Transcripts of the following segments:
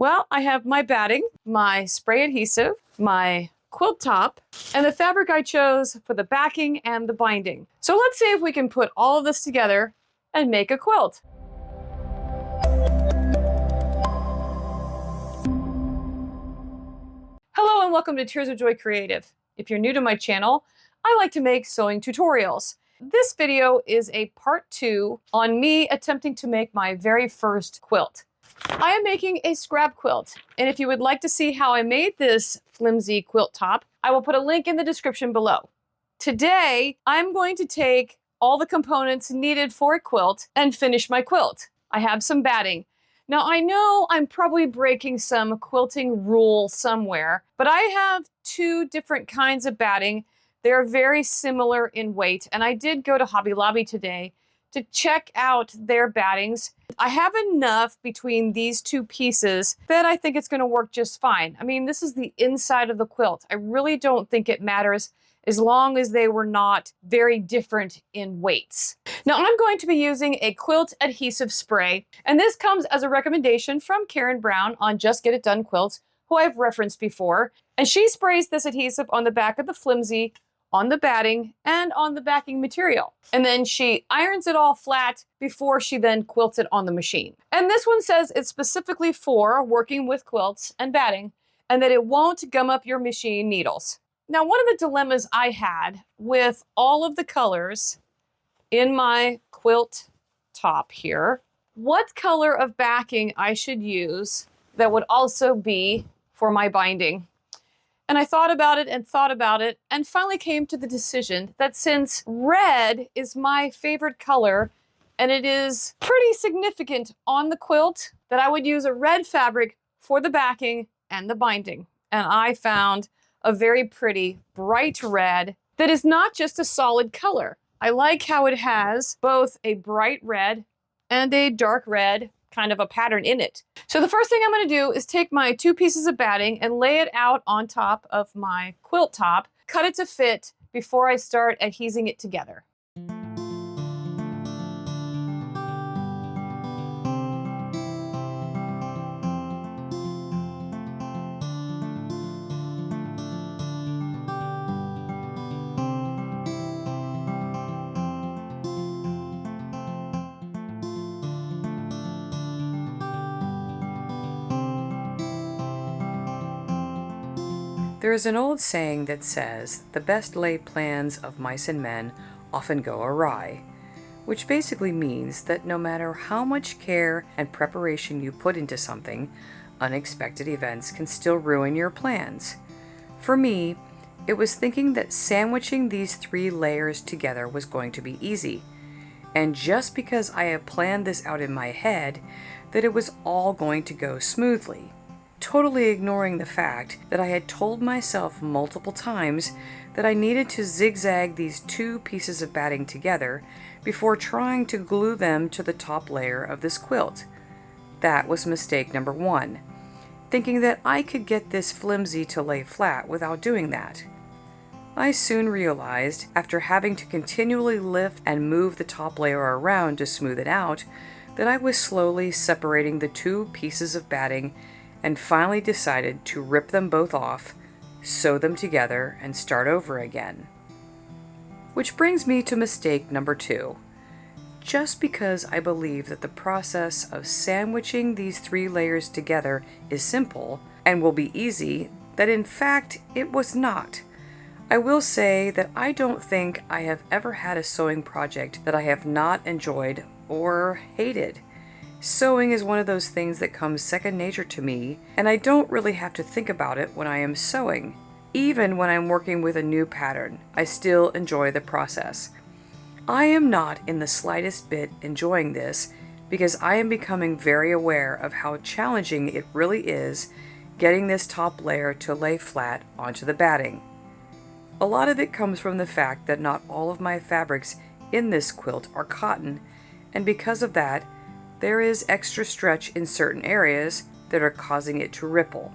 Well, I have my batting, my spray adhesive, my quilt top, and the fabric I chose for the backing and the binding. So let's see if we can put all of this together and make a quilt. Hello and welcome to Tears of Joy Creative. If you're new to my channel, I like to make sewing tutorials. This video is a part 2 on me attempting to make my very first quilt. I am making a scrap quilt, and if you would like to see how I made this flimsy quilt top, I will put a link in the description below. Today, I'm going to take all the components needed for a quilt and finish my quilt. I have some batting. Now, I know I'm probably breaking some quilting rule somewhere, but I have 2 different kinds of batting. They're very similar in weight, and I did go to Hobby Lobby today to check out their battings. I have enough between these 2 pieces that I think it's going to work just fine. I mean, this is the inside of the quilt. I really don't think it matters as long as they were not very different in weights. Now, I'm going to be using a quilt adhesive spray, and this comes as a recommendation from Karen Brown on Just Get It Done Quilts, who I've referenced before. And she sprays this adhesive on the back of the flimsy, on the batting, and on the backing material. And then she irons it all flat before she then quilts it on the machine. And this one says it's specifically for working with quilts and batting, and that it won't gum up your machine needles. Now, one of the dilemmas I had with all of the colors in my quilt top here, what color of backing I should use that would also be for my binding. And I thought about it and finally came to the decision that since red is my favorite color and it is pretty significant on the quilt, that I would use a red fabric for the backing and the binding. And I found a very pretty bright red that is not just a solid color. I like how it has both a bright red and a dark red kind of a pattern in it. So the first thing I'm going to do is take my 2 pieces of batting and lay it out on top of my quilt top, cut it to fit before I start adhesing it together. There is an old saying that says, the best laid plans of mice and men often go awry, which basically means that no matter how much care and preparation you put into something, unexpected events can still ruin your plans. For me, it was thinking that sandwiching these 3 layers together was going to be easy, and just because I had planned this out in my head, that it was all going to go smoothly. Totally ignoring the fact that I had told myself multiple times that I needed to zigzag these 2 pieces of batting together before trying to glue them to the top layer of this quilt. That was mistake number 1, thinking that I could get this flimsy to lay flat without doing that. I soon realized, after having to continually lift and move the top layer around to smooth it out, that I was slowly separating the 2 pieces of batting and finally decided to rip them both off, sew them together, and start over again. Which brings me to mistake number 2. Just because I believe that the process of sandwiching these 3 layers together is simple and will be easy, that in fact it was not. I will say that I don't think I have ever had a sewing project that I have not enjoyed or hated. Sewing is one of those things that comes second nature to me, and I don't really have to think about it when I am sewing. Even when I'm working with a new pattern, I still enjoy the process. I am not in the slightest bit enjoying this because I am becoming very aware of how challenging it really is getting this top layer to lay flat onto the batting. A lot of it comes from the fact that not all of my fabrics in this quilt are cotton, and because of that, there is extra stretch in certain areas that are causing it to ripple.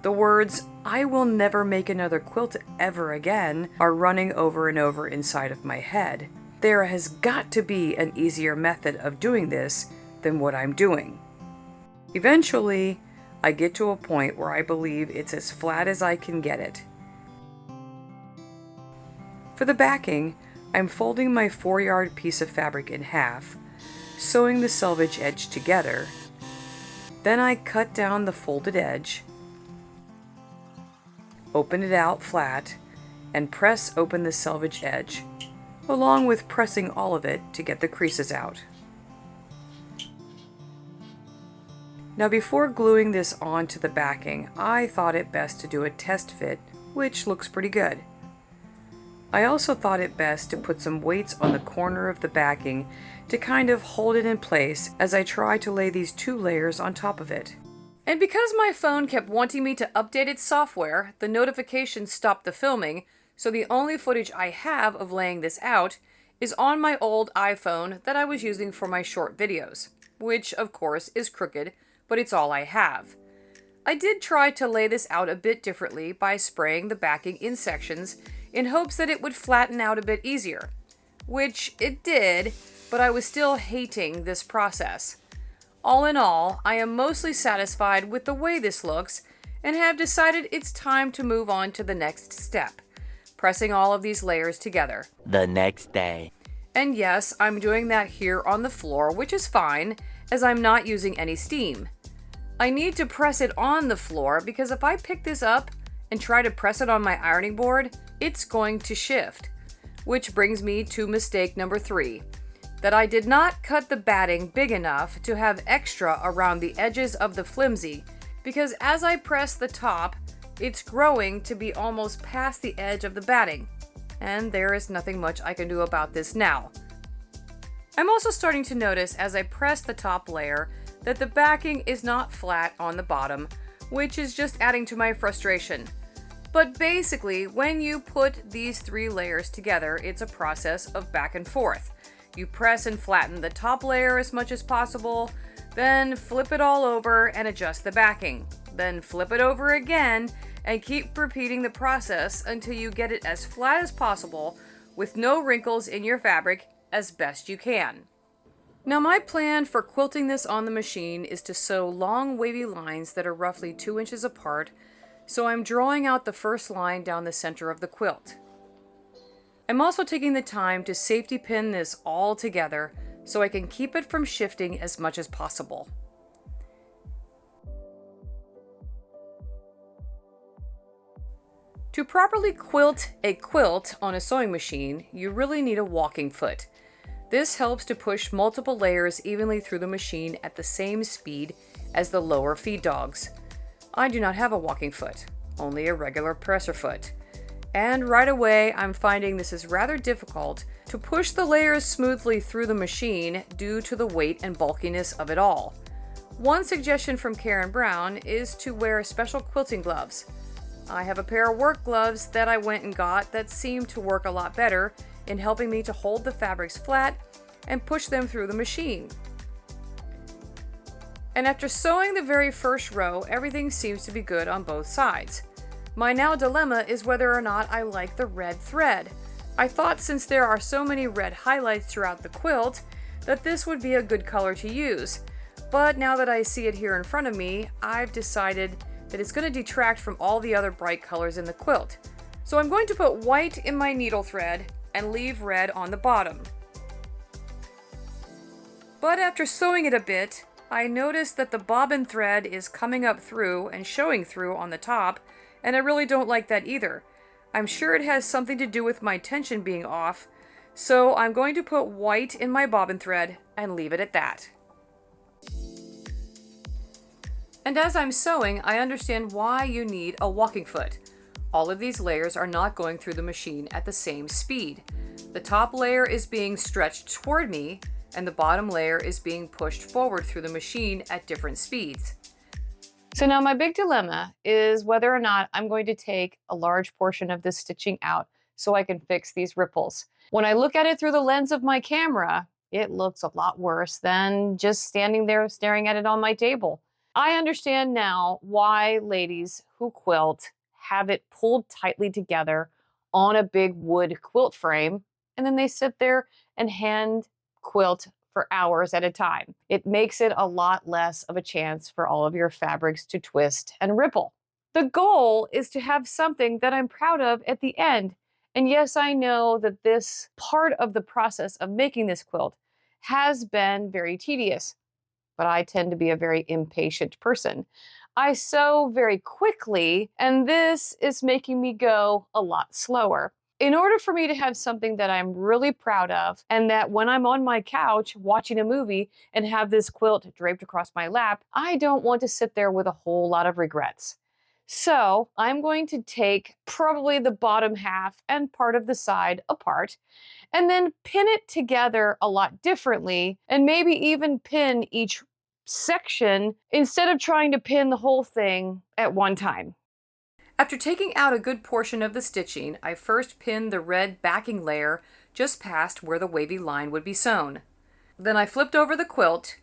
The words, "I will never make another quilt ever again," are running over and over inside of my head. There has got to be an easier method of doing this than what I'm doing. Eventually, I get to a point where I believe it's as flat as I can get it. For the backing, I'm folding my 4-yard piece of fabric in half, sewing the selvage edge together. Then I cut down the folded edge, open it out flat, and press open the selvage edge, along with pressing all of it to get the creases out. Now before gluing this onto the backing, I thought it best to do a test fit, which looks pretty good. I also thought it best to put some weights on the corner of the backing to kind of hold it in place as I try to lay these 2 layers on top of it. And because my phone kept wanting me to update its software, the notifications stopped the filming, so the only footage I have of laying this out is on my old iPhone that I was using for my short videos, which of course is crooked, but it's all I have. I did try to lay this out a bit differently by spraying the backing in sections in hopes that it would flatten out a bit easier, which it did, but I was still hating this process. All in all, I am mostly satisfied with the way this looks and have decided it's time to move on to the next step, pressing all of these layers together. The next day. And yes, I'm doing that here on the floor, which is fine, as I'm not using any steam. I need to press it on the floor because if I pick this up and try to press it on my ironing board, it's going to shift. Which brings me to mistake number 3, that I did not cut the batting big enough to have extra around the edges of the flimsy, because as I press the top, it's growing to be almost past the edge of the batting, and there is nothing much I can do about this now. I'm also starting to notice as I press the top layer that the backing is not flat on the bottom, which is just adding to my frustration. But basically, when you put these 3 layers together, it's a process of back and forth. You press and flatten the top layer as much as possible, then flip it all over and adjust the backing. Then flip it over again and keep repeating the process until you get it as flat as possible with no wrinkles in your fabric as best you can. Now my plan for quilting this on the machine is to sew long wavy lines that are roughly 2 inches apart, so I'm drawing out the first line down the center of the quilt. I'm also taking the time to safety pin this all together so I can keep it from shifting as much as possible. To properly quilt a quilt on a sewing machine, you really need a walking foot. This helps to push multiple layers evenly through the machine at the same speed as the lower feed dogs. I do not have a walking foot, only a regular presser foot. And right away, I'm finding this is rather difficult to push the layers smoothly through the machine due to the weight and bulkiness of it all. One suggestion from Karen Brown is to wear special quilting gloves. I have a pair of work gloves that I went and got that seem to work a lot better in helping me to hold the fabrics flat and push them through the machine. And after sewing the very first row, everything seems to be good on both sides. My now dilemma is whether or not I like the red thread. I thought since there are so many red highlights throughout the quilt that this would be a good color to use. But now that I see it here in front of me, I've decided that it's going to detract from all the other bright colors in the quilt. So I'm going to put white in my needle thread and leave red on the bottom. But after sewing it a bit, I noticed that the bobbin thread is coming up through and showing through on the top, and I really don't like that either. I'm sure it has something to do with my tension being off, so I'm going to put white in my bobbin thread and leave it at that. And as I'm sewing, I understand why you need a walking foot. All of these layers are not going through the machine at the same speed. The top layer is being stretched toward me, and the bottom layer is being pushed forward through the machine at different speeds. So now my big dilemma is whether or not I'm going to take a large portion of this stitching out so I can fix these ripples. When I look at it through the lens of my camera, it looks a lot worse than just standing there staring at it on my table. I understand now why ladies who quilt have it pulled tightly together on a big wood quilt frame, and then they sit there and hand quilt for hours at a time. It makes it a lot less of a chance for all of your fabrics to twist and ripple. The goal is to have something that I'm proud of at the end. And yes, I know that this part of the process of making this quilt has been very tedious, but I tend to be a very impatient person. I sew very quickly, and this is making me go a lot slower. In order for me to have something that I'm really proud of, and that when I'm on my couch watching a movie and have this quilt draped across my lap, I don't want to sit there with a whole lot of regrets. So I'm going to take probably the bottom half and part of the side apart, and then pin it together a lot differently, and maybe even pin each section instead of trying to pin the whole thing at one time. After taking out a good portion of the stitching, I first pinned the red backing layer just past where the wavy line would be sewn. Then I flipped over the quilt,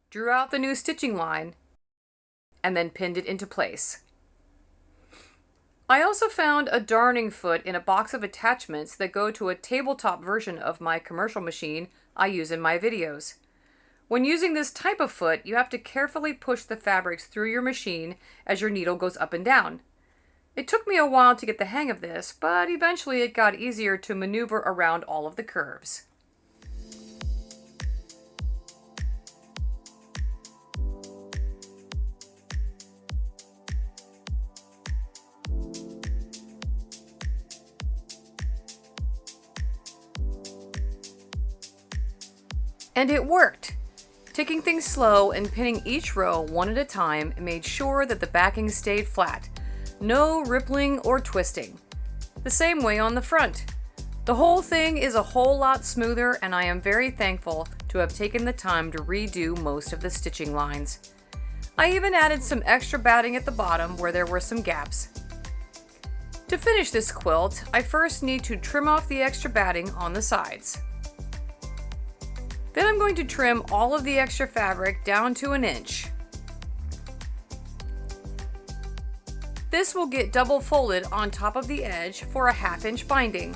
drew out the new stitching line, and then pinned it into place. I also found a darning foot in a box of attachments that go to a tabletop version of my commercial machine I use in my videos. When using this type of foot, you have to carefully push the fabrics through your machine as your needle goes up and down. It took me a while to get the hang of this, but eventually it got easier to maneuver around all of the curves. And it worked! Taking things slow and pinning each row one at a time made sure that the backing stayed flat. No rippling or twisting. The same way on the front. The whole thing is a whole lot smoother, and I am very thankful to have taken the time to redo most of the stitching lines. I even added some extra batting at the bottom where there were some gaps. To finish this quilt, I first need to trim off the extra batting on the sides. Then I'm going to trim all of the extra fabric down to 1 inch. This will get double folded on top of the edge for a 1/2 inch binding.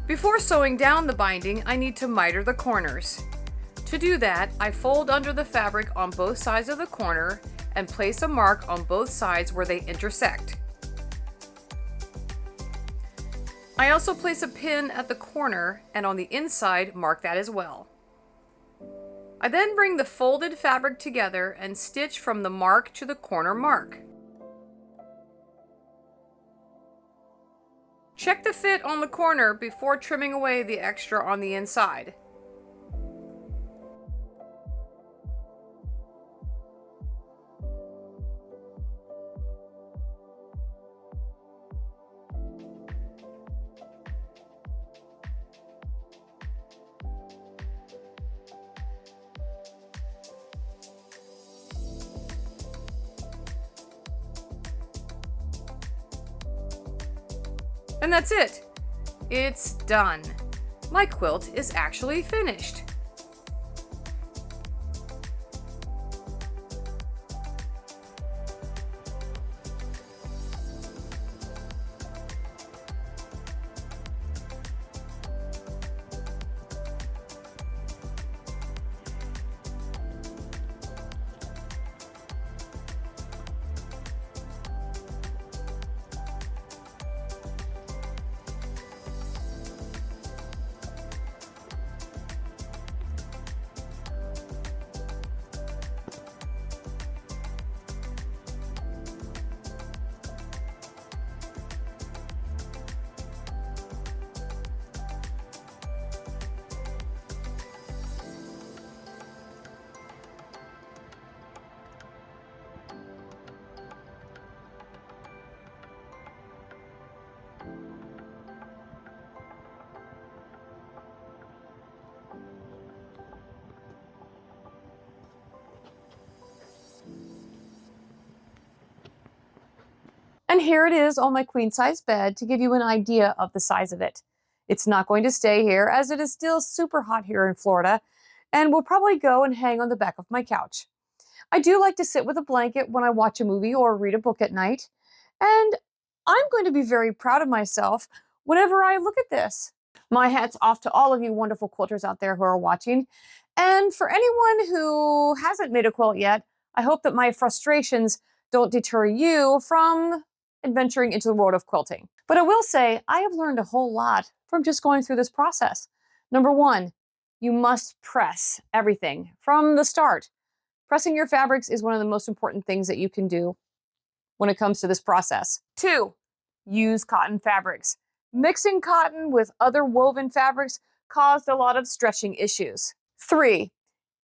Before sewing down the binding, I need to miter the corners. To do that, I fold under the fabric on both sides of the corner and place a mark on both sides where they intersect. I also place a pin at the corner, and on the inside mark that as well. I then bring the folded fabric together and stitch from the mark to the corner mark. Check the fit on the corner before trimming away the extra on the inside. And that's it. It's done. My quilt is actually finished. And here it is on my queen size bed to give you an idea of the size of it. It's not going to stay here as it is still super hot here in Florida, and will probably go and hang on the back of my couch. I do like to sit with a blanket when I watch a movie or read a book at night, and I'm going to be very proud of myself whenever I look at this. My hat's off to all of you wonderful quilters out there who are watching. And for anyone who hasn't made a quilt yet, I hope that my frustrations don't deter you from adventuring into the world of quilting. But I will say, I have learned a whole lot from just going through this process. Number one, you must press everything from the start. Pressing your fabrics is one of the most important things that you can do when it comes to this process. Two, use cotton fabrics. Mixing cotton with other woven fabrics caused a lot of stretching issues. Three,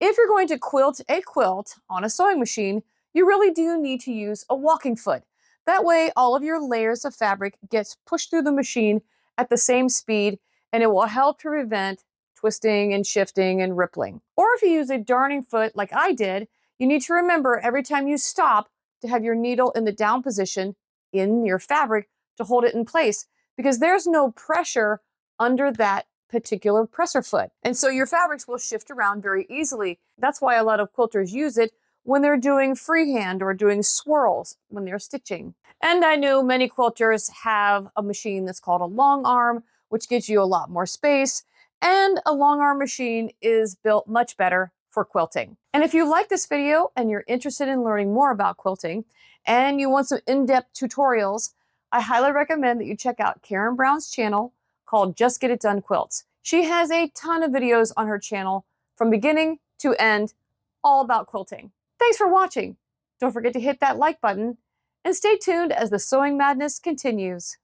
if you're going to quilt a quilt on a sewing machine, you really do need to use a walking foot. That way, all of your layers of fabric gets pushed through the machine at the same speed, and it will help to prevent twisting and shifting and rippling. Or if you use a darning foot like I did, you need to remember every time you stop to have your needle in the down position in your fabric to hold it in place, because there's no pressure under that particular presser foot. And so your fabrics will shift around very easily. That's why a lot of quilters use it when they're doing freehand or doing swirls when they're stitching. And I know many quilters have a machine that's called a long arm, which gives you a lot more space. And a long arm machine is built much better for quilting. And if you like this video and you're interested in learning more about quilting and you want some in-depth tutorials, I highly recommend that you check out Karen Brown's channel called Just Get It Done Quilts. She has a ton of videos on her channel from beginning to end, all about quilting. Thanks for watching. Don't forget to hit that like button and stay tuned as the sewing madness continues.